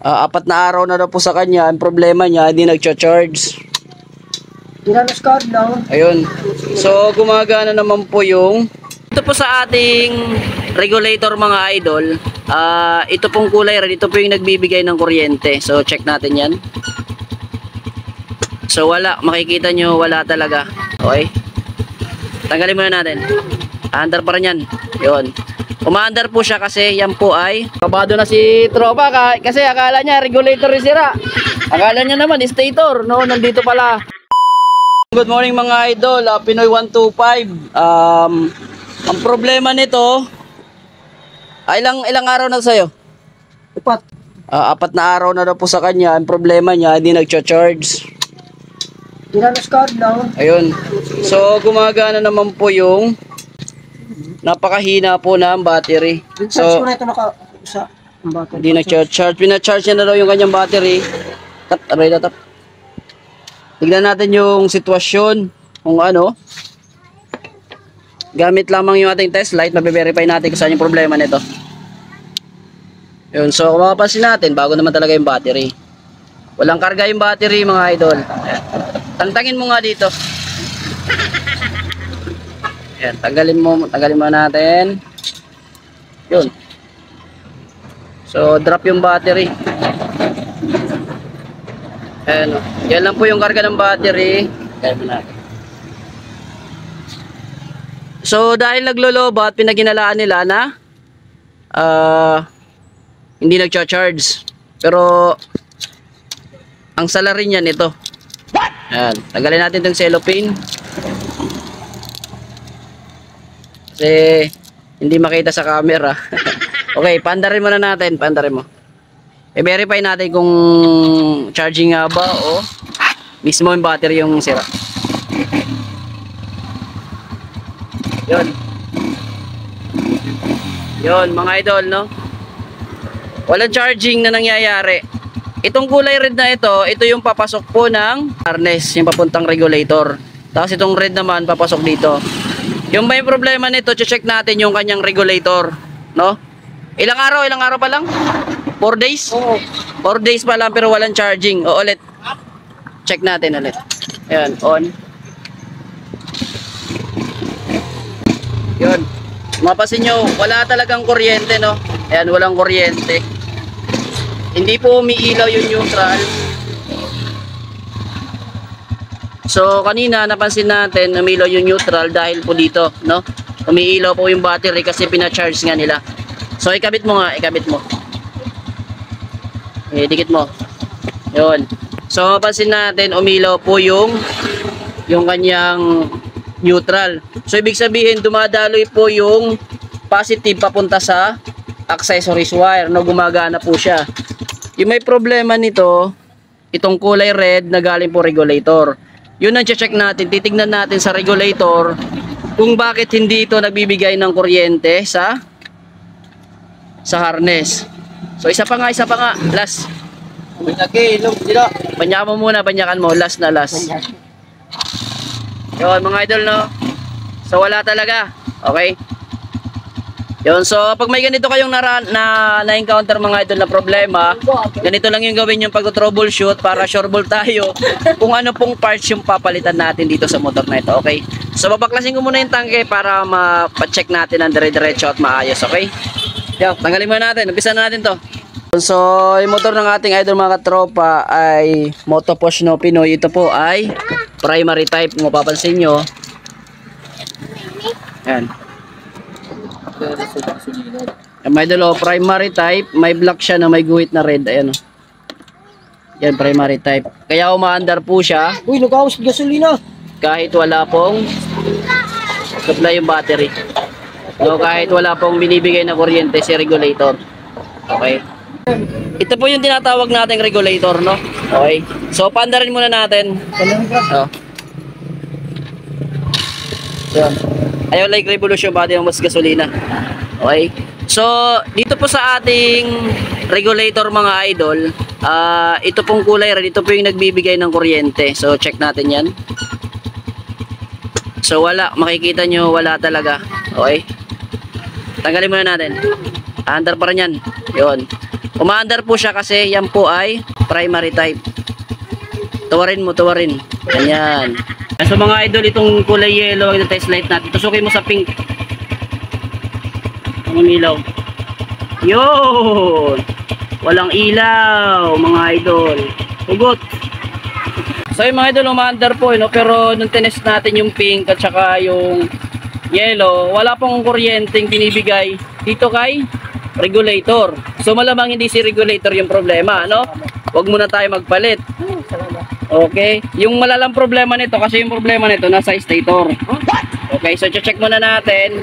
Apat na araw na daw po sa kanya. Ang problema niya, hindi nagcha-charge. Tinanos card lang. Ayun. So, gumagana naman po yung... Ito po sa ating regulator mga idol. Ito pong kulay red. Ito po yung nagbibigay ng kuryente. So, check natin yan. So, wala. Makikita nyo, wala talaga. Okay. Tanggalin muna natin. Under pa rin yan. Yun. Umaandar po siya kasi yan po ay kabado na si tropa kasi akala niya regulator yung sira. Akala niya naman stator, no? Nandito pala. Good morning mga idol, Pinoy 125. Ang problema nito, ilang araw na sa'yo? Apat na araw na daw po sa kanya. Ang problema niya, hindi nagcha-charge. Tinanos card lang. Ayun. So gumagana naman po yung napakahina po ng battery. So, hindi nag-charge. Pina-charge niya na daw yung kanyang battery. Tap. Tignan natin yung sitwasyon. Kung ano. Gamit lamang yung ating test light. Mabe-verify natin kung saan yung problema nito. Yun. So, kung mapapansin natin, bago naman talaga yung battery. Walang karga yung battery mga idol. Tantangin mo nga dito. Ayan, tanggalin mo natin. Yun. So, drop yung battery. Ayan, yan lang po yung karga ng battery. Ayan mo natin. So, dahil naglolobat, pinaginalaan nila na hindi nagcha-charge. Pero, ang salary niya nito. Ayan, tanggalin natin itong cellophane. Kasi hindi makita sa camera. Okay, pandarin mo na natin. Pandarin mo. I-verify natin kung charging nga ba o mismo yung battery yung sira. Yun mga idol, no? Walang charging na nangyayari. Itong kulay red na ito yung papasok po ng harness, yung papuntang regulator. Tapos itong red naman papasok dito. Yung may problema nito, check natin yung kanyang regulator, no? Ilang araw pa lang? 4 days? Oo. 4 days pa lang pero walang charging. O ulit. Check natin ulit. Ayan, on. Yun. Mapasin nyo, wala talagang kuryente, no? Ayan, walang kuryente. Hindi po umiilaw yung neutral. So kanina napansin natin umiilaw yung neutral dahil po dito, no? Umiilaw po yung battery kasi pina-charge nga nila. So ikabit mo nga, ikabit mo. Dikit mo. 'Yon. So mapansin natin umiilaw po yung kanyang neutral. So ibig sabihin dumadaloy po yung positive papunta sa accessories wire, no? Gumagana po siya. Yung may problema nito, itong kulay red na galing po regulator. Yun ang check natin, titignan natin sa regulator kung bakit hindi ito nagbibigay ng kuryente sa harness. So isa pa nga, last. Banyakan mo muna, banyakan mo, last na last. Yun mga idol, no? So wala talaga, okay? Yun, so pag may ganito kayong na-encounter mga idol na problema, ganito lang yung gawin yung pag-troubleshoot para sureball tayo kung ano pong parts yung papalitan natin dito sa motor na ito, okay? So babaklasin ko muna yung tangke para ma-check natin ang dire-diretso at maayos, okay? Yo, tanggalin muna natin, umpisa na natin to. So yung motor ng ating idol mga katropa ay Motoposh no Pinoy. Ito po ay primary type, kung mapapansin nyo. Yan. May dalawa primary type, may black siya na may guhit na red. Ayan o. Yan primary type. Kaya umaandar po siya. Uy, nag-awas gasolina. Kahit wala pong supply yung battery. So kahit wala pong binibigay na kuryente si regulator. Okay. Ito po yung tinatawag nating regulator, no? Okay. So paandarin muna natin. Oh. Yan. Ayaw like revolution body ng mas gasolina. Okay. So, dito po sa ating regulator mga idol, ito pong kulay red, ito po yung nagbibigay ng kuryente. So, check natin yan. So, wala. Makikita nyo, wala talaga. Okay. Tanggalin muna natin. Under pa rin yan. Yun. Umaandar po siya kasi yan po ay primary type. Tawarin mo, tawarin. Ganyan. So mga idol, itong kulay yellow, ito test light natin. Tusukin mo sa pink. Ang ilaw. Yun! Walang ilaw, mga idol. Hugot. So yung mga idol, umaandar po, no? Pero nung tinest natin yung pink at saka yung yellow, wala pong kuryenteng binibigay dito kay regulator. So malamang hindi si regulator yung problema, no? Huwag muna tayo magpalit. Okay? Yung malalang problema nito, kasi yung problema nito nasa stator. Okay, so check muna natin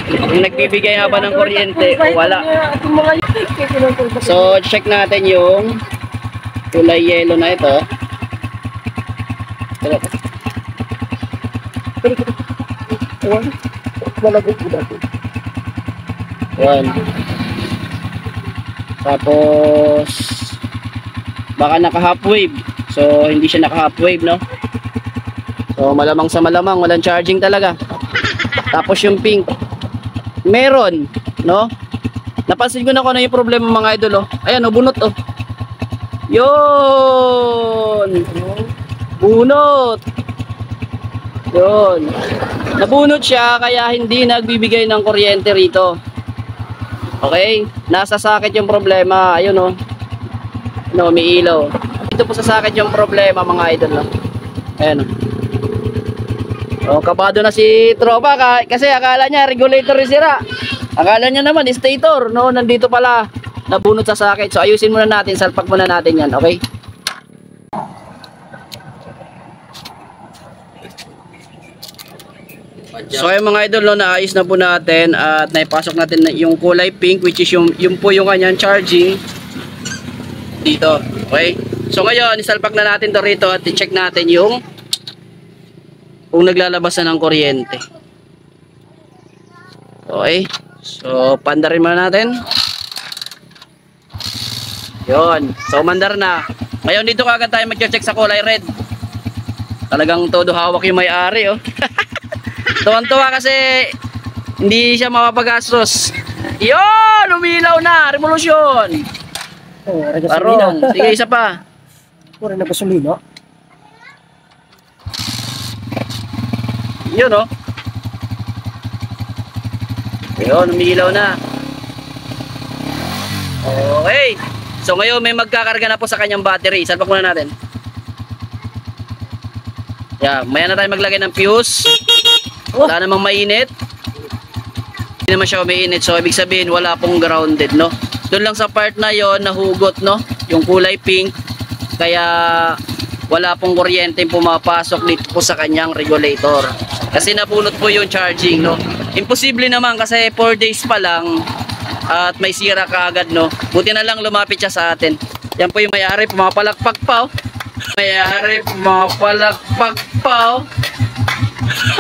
kung nagbibigay nga ba ng kuryente o wala. So check natin yung kulay yellow na ito. Yan. Tapos baka naka half wave. So hindi siya naka half wave, no? So malamang sa malamang walang charging talaga. Tapos yung pink meron, no? Napansin ko na kung ano yung problema mga idol, oh. Ayan, oh, bunot, oh. Yun. Bunot. Yun. Nabunot siya kaya hindi nagbibigay ng kuryente rito. Okay? Nasa socket yung problema. Ayun, oh. No, may ilaw. Ito po sa socket yung problema mga idol, no? Ayan, oh. Oh, kabado na si tropa kasi akala niya regulator yung sira. Akala niya naman stator, no? Nandito pala nabunot sa socket. So ayusin muna natin, salpak muna natin 'yan, okay? So yung mga idol, no, naayos na po natin at naipasok natin yung kulay pink, which is yung po yung kanyang charging dito, okay? So ngayon, isalpak na natin to rito at i-check natin yung kung naglalabas na ng kuryente. Okay. So, pandarin muna natin. Yun. So, mandar na. Ngayon, dito kagad tayo mag-check sa kulay red. Talagang todo hawak yung may-ari, oh. Tuwan-tuwa kasi hindi siya mapapagastos. Yun! Umilaw na! Revolusyon! Paron. Sige, isa pa. Pura na gasolina. Yun, oh. Yun, umiilaw na. Okay. So ngayon may magkakarga na po sa kanyang battery. Salpak muna natin. Yeah, maya na tayo maglagay ng fuse. Wala namang mainit. Hindi naman siya umiinit. So ibig sabihin wala pong grounded, no? Doon lang sa part na yon nahugot, no? Yung kulay pink. Kaya wala pong kuryente pumapasok dito po sa kanyang regulator. Kasi nabunot po yung charging, no? Imposible naman kasi 4 days pa lang at may sira kaagad, no? Buti na lang lumapit siya sa atin. Yan po yung may-ari, pumapalakpak pa, oh. May-ari, pumapalakpak pa, oh.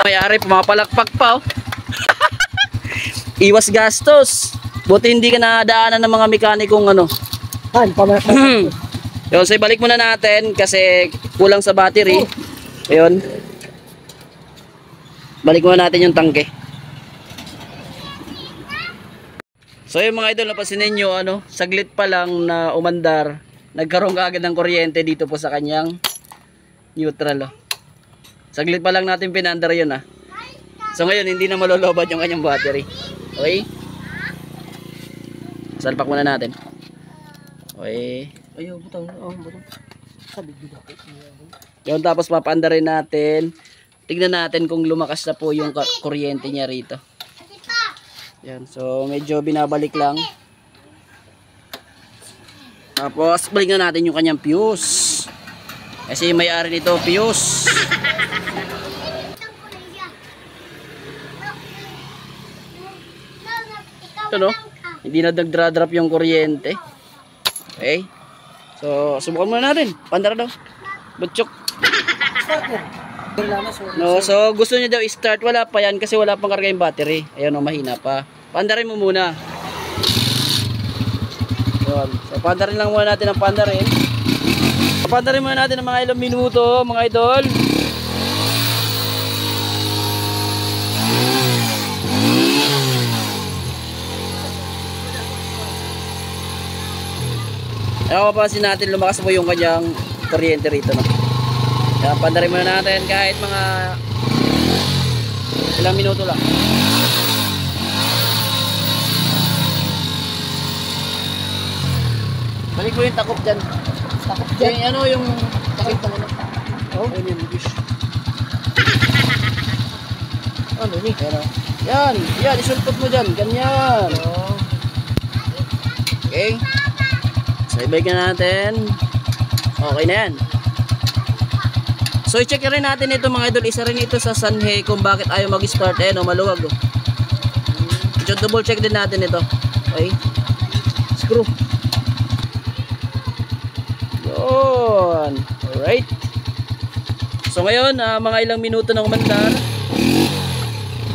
May-ari, pumapalakpak pa, oh. Iwas gastos. Buti hindi ka nadaanan ng mga mekanikong ano. Yun, so ibalik muna natin kasi kulang sa battery. Ayun. Balik muna natin yung tangke. So yung mga idol, napansin ninyo, ano, saglit pa lang na umandar, nagkaroon kaagad ng kuryente dito po sa kanyang neutral, oh. Saglit pa lang natin pinandar yun, ah. So ngayon hindi na malolobad yung kanyang battery. Okay? Salpak muna natin. Okay. Ayaw, butang. Oh, butang. Sabi dito. Yun, tapos papaandarin natin. Tignan natin kung lumakas na po yung kuryente niya rito. Yan, so medyo binabalik lang. Tapos balik na natin yung kanyang fuse. Kasi may-ari nito fuse. Ito, no? Hindi na nagdra-drop yung kuryente. Okay. So subukan muna natin. Pandar daw. Butchok. No, so gusto niya daw i-start, wala pa yan kasi wala pang karga yung battery. Ayun, no, mahina pa. Pandarin mo muna. Yun. So pandarin lang muna natin ang pandarin. Pandarin muna natin ng mga ilang minuto, mga idol. Kaya mapapansin natin, lumakas po yung kanyang kuryente rito, no? Kaya pandarin muna natin kahit mga ilang minuto lang. Balik mo yung takop dyan. Takot dyan. Yung ano yung takip ng ano. Oh, Ayun yung fish. ano ni? Yan, yan, yan, isulpot mo dyan. Ganyan. Oh. Okay. So, ibay ka natin. Okay na yan. So, i-check rin natin ito mga idol. Isa rin ito sa sanhe kung bakit ayaw mag-start. Eh, no, maluwag. Oh. Double check din natin ito. Okay. Screw. Yun. Alright. So, ngayon, mga ilang minuto ng umandar.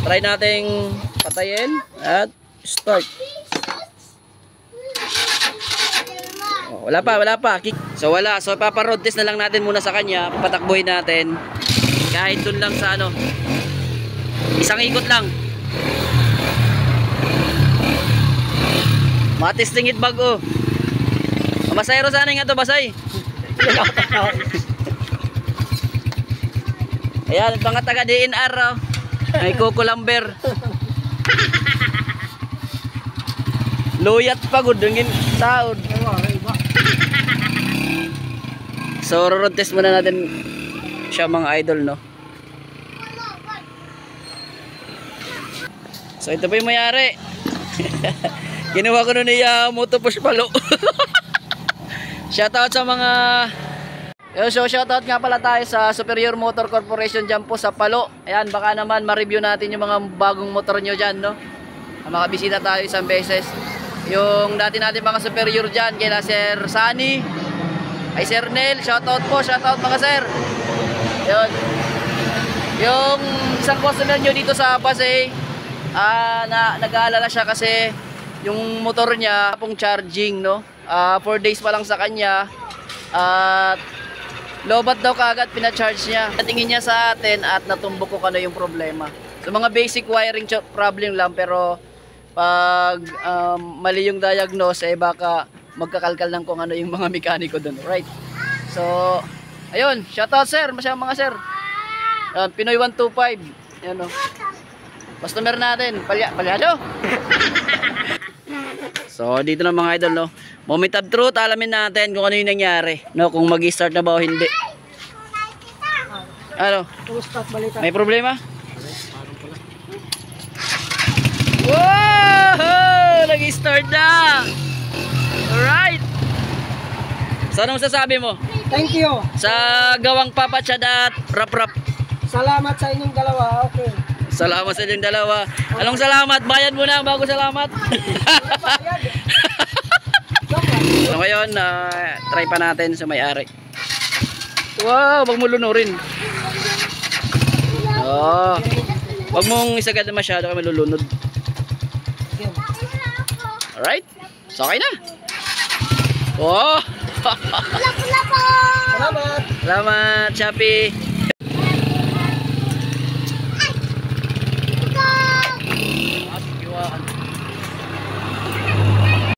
Try nating patayin at start. Oh, wala pa. So wala. So papa-road test na lang natin muna sa kanya. Patakbuhin natin. Kahit dun lang sa ano. Isang ikot lang. Matisting it bago. Masayro sana nga to, basay. Ayan, mga taga DNR. Oh. May kukulamber. Luyat pa gud ngin taod. So road test muna natin siya mga idol, no. So ito pa yung mayari. Ginawa ko nun niya motopush palo. Shoutout sa mga so shoutout nga pala tayo sa Superior Motor Corporation dyan po sa Palo. Ayan, baka naman ma-review natin yung mga bagong motor nyo dyan, no? Makabisita tayo isang beses. Yung dati natin mga superior dyan, kila Sir Sunny, ay Sir Nel, shoutout po, shoutout mga sir. Yun. Yung isang customer nyo dito sa Pasay, nag-aalala siya kasi yung motor niya pong charging, no? 4 days pa lang sa kanya at lobat daw kagad pinacharge niya. Natingin niya sa atin at natumbok ko ano yung problema. So mga basic wiring problem lang, pero pag mali yung diagnose eh baka magkakalkal lang kung ano yung mga mekaniko doon. Right. So ayun, shoutout sir, masyadong mga sir. Pinoy 125. Yan o. Customer natin, palyado. So dito na mga idol, no. Moment of truth, alamin natin kung ano yung nangyari, no, kung mag-start na ba o hindi. Ano? May problema? Wow! Nag-start na! Alright! So anong sasabi mo? Thank you. Sa gawang papatsyad at rap-rap. Salamat sa inyong dalawa. Okay. Salamat sa inyong dalawa. Anong salamat? Bayad mo na bago salamat. So ngayon, try pa natin sa may-ari. Wow, wag mo lunurin. Oh. Wag mong isagad na masyado kaya malulunod. Alright. So okay na. Oh. Salamat. Salamat, Chappy.